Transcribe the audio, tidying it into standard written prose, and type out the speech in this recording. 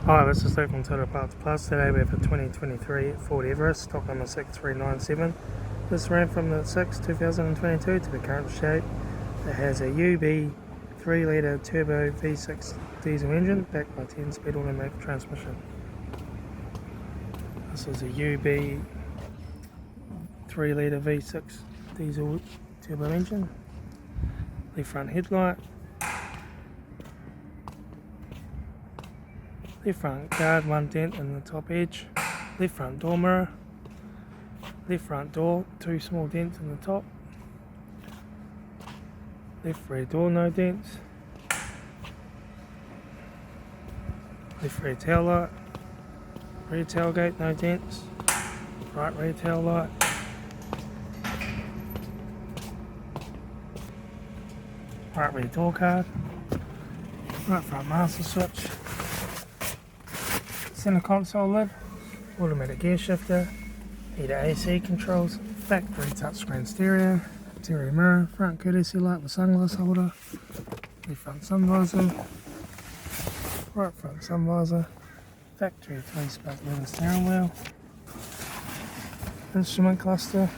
Hi, this is Luke from Total Parts Plus. Today we have a 2023 Ford Everest, stock number 6397. This ran from the 6th 2022 to the current shape. It has a UB 3 litre turbo V6 diesel engine backed by 10-speed automatic transmission. This is a UB 3 litre V6 diesel turbo engine. The front headlight. Left front guard, one dent in the top edge. Left front door mirror. Left front door, two small dents in the top. Left rear door, no dents. Left rear tail light. Rear tailgate, no dents. Right rear tail light. Right rear door card. Right front master switch. Center console lid, automatic gear shifter, heater AC controls, factory touchscreen stereo, interior mirror, front courtesy light with sunglass holder, left front sun visor, right front sun visor, factory 3-spoke leather steering wheel, instrument cluster,